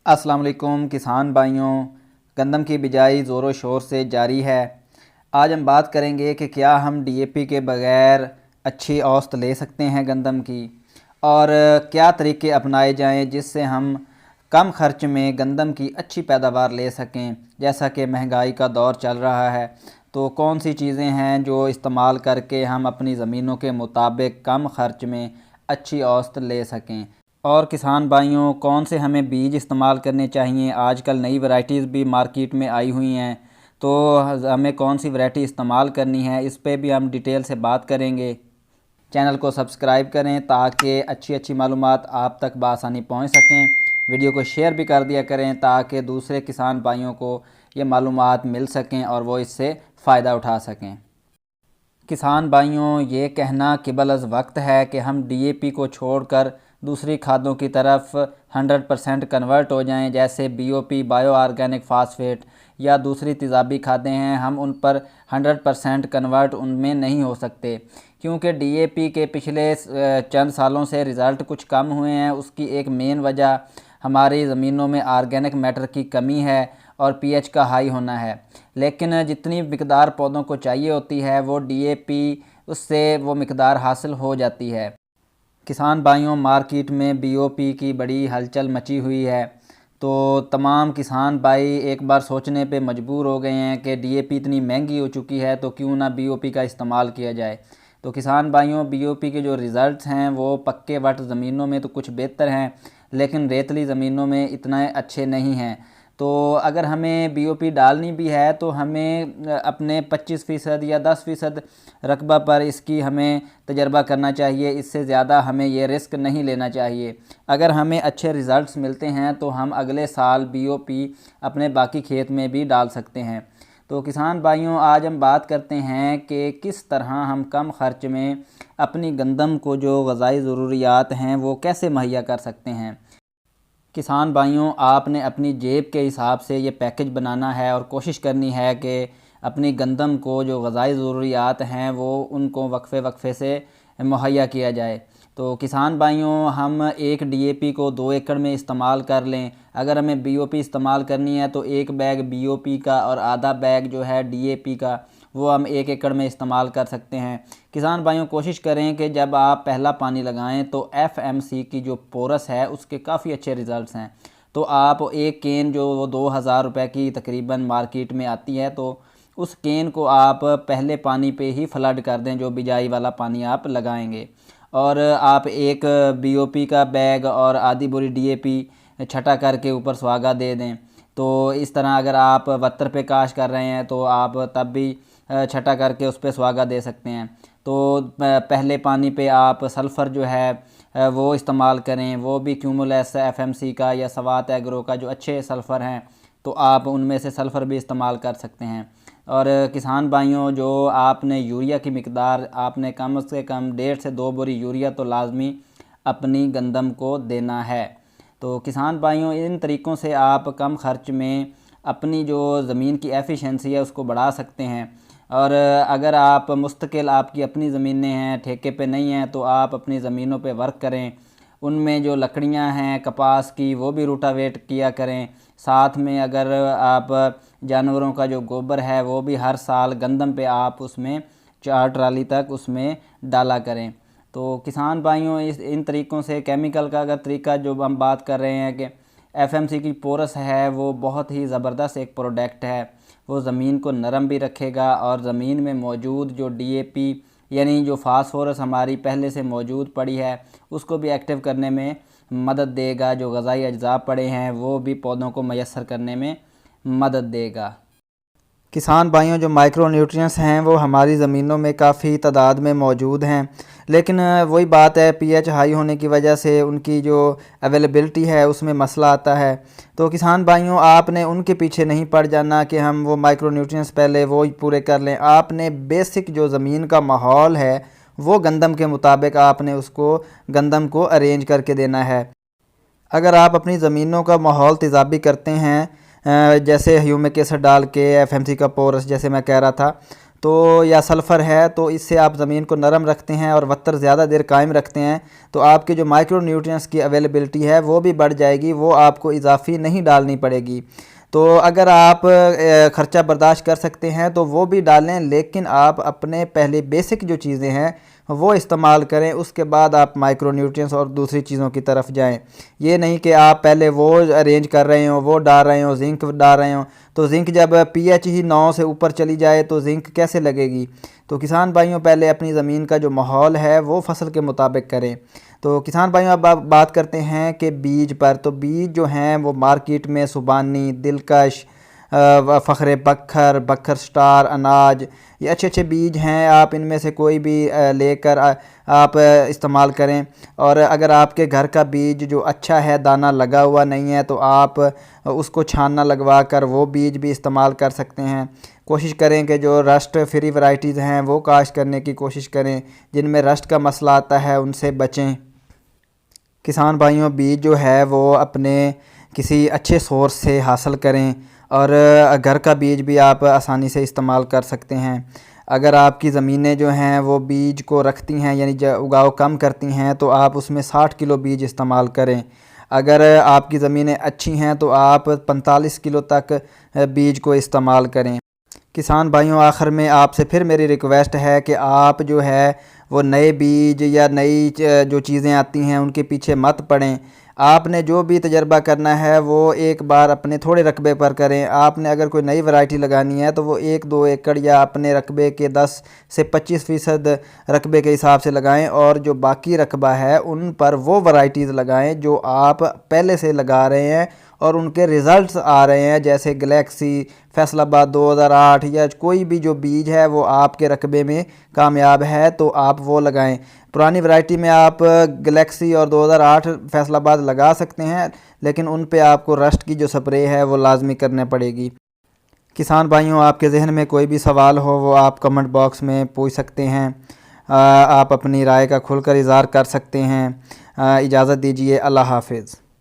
अस्सलाम वालेकुम किसान भाइयों। गंदम की बिजाई ज़ोरों शोर से जारी है। आज हम बात करेंगे कि क्या हम डीएपी के बग़ैर अच्छी औसत ले सकते हैं गंदम की, और क्या तरीके अपनाए जाएं जिससे हम कम खर्च में गंदम की अच्छी पैदावार ले सकें। जैसा कि महंगाई का दौर चल रहा है, तो कौन सी चीज़ें हैं जो इस्तेमाल करके हम अपनी ज़मीनों के मुताबिक कम खर्च में अच्छी औसत ले सकें। और किसान भाइयों, कौन से हमें बीज इस्तेमाल करने चाहिए। आजकल नई वैरायटीज़ भी मार्केट में आई हुई हैं, तो हमें कौन सी वैरायटी इस्तेमाल करनी है, इस पे भी हम डिटेल से बात करेंगे। चैनल को सब्सक्राइब करें ताकि अच्छी अच्छी मालूमात आप तक बआसानी पहुंच सकें। वीडियो को शेयर भी कर दिया करें ताकि दूसरे किसान भाइयों को ये मालूमात मिल सकें और वो इससे फ़ायदा उठा सकें। किसान भाइयों, ये कहना किबल अज़ वक्त है कि हम डीएपी को छोड़कर दूसरी खादों की तरफ 100% कन्वर्ट हो जाएं, जैसे बीओपी बायो ऑर्गेनिक फास्फेट या दूसरी तेज़ाबी खादें हैं। हम उन पर 100% कन्वर्ट उनमें नहीं हो सकते, क्योंकि डीएपी के पिछले चंद सालों से रिज़ल्ट कुछ कम हुए हैं। उसकी एक मेन वजह हमारी ज़मीनों में ऑर्गेनिक मैटर की कमी है और पीएच का हाई होना है। लेकिन जितनी मिकदार पौधों को चाहिए होती है वो डीएपी उससे वो मिकदार हासिल हो जाती है। किसान भाइयों, मार्केट में बीओपी की बड़ी हलचल मची हुई है, तो तमाम किसान भाई एक बार सोचने पे मजबूर हो गए हैं कि डीएपी इतनी महंगी हो चुकी है तो क्यों ना बीओपी का इस्तेमाल किया जाए। तो किसान भाइयों, बीओपी के जो रिज़ल्ट्स हैं वो पक्के वट ज़मीनों में तो कुछ बेहतर हैं, लेकिन रेतली ज़मीनों में इतना अच्छे नहीं हैं। तो अगर हमें बीओपी डालनी भी है तो हमें अपने 25% या 10% रकबा पर इसकी हमें तजर्बा करना चाहिए। इससे ज़्यादा हमें ये रिस्क नहीं लेना चाहिए। अगर हमें अच्छे रिज़ल्ट्स मिलते हैं तो हम अगले साल बीओपी अपने बाकी खेत में भी डाल सकते हैं। तो किसान भाइयों, आज हम बात करते हैं कि किस तरह हम कम ख़र्च में अपनी गंदम को जो ग़ज़ाई ज़रूरियात हैं वो कैसे मुहैया कर सकते हैं। किसान भाइयों, आपने अपनी जेब के हिसाब से ये पैकेज बनाना है और कोशिश करनी है कि अपनी गंदम को जो ग़ज़ाई ज़रूरियात हैं वो उनको वक्फ़े वक्फ़े से मुहैया किया जाए। तो किसान भाइयों, हम एक डीएपी को 2 एकड़ में इस्तेमाल कर लें। अगर हमें बीओपी इस्तेमाल करनी है तो एक बैग बीओपी का और आधा बैग जो है डीएपी का वो हम 1 एकड़ में इस्तेमाल कर सकते हैं। किसान भाइयों, कोशिश करें कि जब आप पहला पानी लगाएं तो एफएमसी की जो पोरस है उसके काफ़ी अच्छे रिज़ल्ट्स हैं। तो आप एक केन जो वो 2000 रुपये की तकरीबन मार्केट में आती है, तो उस केन को आप पहले पानी पे ही फ्लड कर दें जो बिजाई वाला पानी आप लगाएंगे। और आप एक बीओपी का बैग और आधी बोरी डीएपी छटा करके ऊपर सुहागा दे दें। तो इस तरह अगर आप वत्तर पे काश कर रहे हैं तो आप तब भी छटा करके उस पर सुहागा दे सकते हैं। तो पहले पानी पे आप सल्फ़र जो है वो इस्तेमाल करें, वो भी क्यूमुलस एफएमसी का या सवात एग्रो का जो अच्छे सल्फ़र हैं तो आप उनमें से सल्फ़र भी इस्तेमाल कर सकते हैं। और किसान भाइयों, जो आपने यूरिया की मिकदार आपने कम से कम 1.5 से 2 बोरी यूरिया तो लाजमी अपनी गंदम को देना है। तो किसान भाइयों, इन तरीक़ों से आप कम ख़र्च में अपनी जो ज़मीन की एफ़िशिएंसी है उसको बढ़ा सकते हैं। और अगर आप मुस्तकिल आपकी अपनी ज़मीनें हैं, ठेके पे नहीं हैं, तो आप अपनी ज़मीनों पे वर्क करें। उनमें जो लकड़ियां हैं कपास की वो भी रूटावेट किया करें। साथ में अगर आप जानवरों का जो गोबर है वो भी हर साल गंदम पे आप उसमें 4 ट्राली तक उसमें डाला करें। तो किसान भाइयों, इन तरीक़ों से केमिकल का अगर तरीका जो हम बात कर रहे हैं कि एफएमसी की पोरस है वो बहुत ही ज़बरदस्त एक प्रोडक्ट है। वो ज़मीन को नरम भी रखेगा और ज़मीन में मौजूद जो डीएपी यानी जो फास्फोरस हमारी पहले से मौजूद पड़ी है उसको भी एक्टिव करने में मदद देगा। जो ग़ज़ाई अज्जा पड़े हैं वो भी पौधों को मैसर करने में मदद देगा। किसान भाइयों, जो माइक्रो न्यूट्रिएंट्स हैं वो हमारी ज़मीनों में काफ़ी तादाद में मौजूद हैं, लेकिन वही बात है पीएच हाई होने की वजह से उनकी जो अवेलेबिलिटी है उसमें मसला आता है। तो किसान भाइयों, आपने उनके पीछे नहीं पड़ जाना कि हम वो माइक्रो न्यूट्रिएंट्स पहले वो ही पूरे कर लें। आपने बेसिक जो ज़मीन का माहौल है वो गंदम के मुताबिक आपने उसको गंदम को अरेंज करके देना है। अगर आप अपनी ज़मीनों का माहौल तेज़ाबी करते हैं, जैसे ह्यूमिक एसिड डाल के एफएमसी का पोरस जैसे मैं कह रहा था, तो या सल्फ़र है, तो इससे आप ज़मीन को नरम रखते हैं और वत्तर ज़्यादा देर कायम रखते हैं, तो आपके जो माइक्रो न्यूट्रिएंट्स की अवेलेबिलिटी है वो भी बढ़ जाएगी, वो आपको इजाफ़ी नहीं डालनी पड़ेगी। तो अगर आप ख़र्चा बर्दाश्त कर सकते हैं तो वो भी डालें, लेकिन आप अपने पहले बेसिक जो चीज़ें हैं वो इस्तेमाल करें, उसके बाद आप माइक्रो न्यूट्रिएंट्स और दूसरी चीज़ों की तरफ जाएं। ये नहीं कि आप पहले वो अरेंज कर रहे हो, वो डाल रहे हो, जिंक डाल रहे हो, तो जिंक जब पीएच ही 9 से ऊपर चली जाए तो जिंक कैसे लगेगी। तो किसान भाइयों, पहले अपनी ज़मीन का जो माहौल है वो फसल के मुताबिक करें। तो किसान भाइयों, अब आप बात करते हैं कि बीज पर। तो बीज जो हैं वो मार्केट में सुबानी, दिलकश, फ़ख्र बखर, बखर स्टार, अनाज, ये अच्छे अच्छे बीज हैं। आप इनमें से कोई भी लेकर आप इस्तेमाल करें। और अगर आपके घर का बीज जो अच्छा है, दाना लगा हुआ नहीं है, तो आप उसको छानना लगवा कर वो बीज भी इस्तेमाल कर सकते हैं। कोशिश करें कि जो रस्ट फ्री वैरायटीज़ हैं वो काश्त करने की कोशिश करें, जिनमें रस्ट का मसला आता है उनसे बचें। किसान भाइयों, बीज जो है वो अपने किसी अच्छे सोर्स से हासिल करें, और घर का बीज भी आप आसानी से इस्तेमाल कर सकते हैं। अगर आपकी ज़मीनें जो हैं वो बीज को रखती हैं, यानी उगाव कम करती हैं, तो आप उसमें 60 किलो बीज इस्तेमाल करें। अगर आपकी ज़मीनें अच्छी हैं तो आप 45 किलो तक बीज को इस्तेमाल करें। किसान भाइयों, आखिर में आपसे फिर मेरी रिक्वेस्ट है कि आप जो है वो नए बीज या नई जो चीज़ें आती हैं उनके पीछे मत पड़ें। आपने जो भी तजर्बा करना है वो एक बार अपने थोड़े रकबे पर करें। आपने अगर कोई नई वैरायटी लगानी है तो वो 1-2 एकड़ या अपने रकबे के 10 से 25% रकबे के हिसाब से लगाएं, और जो बाकी रकबा है उन पर वो वैरायटीज़ लगाएं जो आप पहले से लगा रहे हैं और उनके रिज़ल्ट्स आ रहे हैं, जैसे गैलेक्सी, फैसलाबाद 2008, या कोई भी जो बीज है वो आपके रकबे में कामयाब है तो आप वो लगाएं। पुरानी वैरायटी में आप गैलेक्सी और 2008 फैसलाबाद लगा सकते हैं, लेकिन उन पे आपको रस्ट की जो स्प्रे है वो लाजमी करने पड़ेगी। किसान भाइयों, आपके जहन में कोई भी सवाल हो वो आप कमेंट बॉक्स में पूछ सकते हैं। आप अपनी राय का खुलकर इज़हार कर सकते हैं। इजाज़त दीजिए। अल्लाह हाफिज़।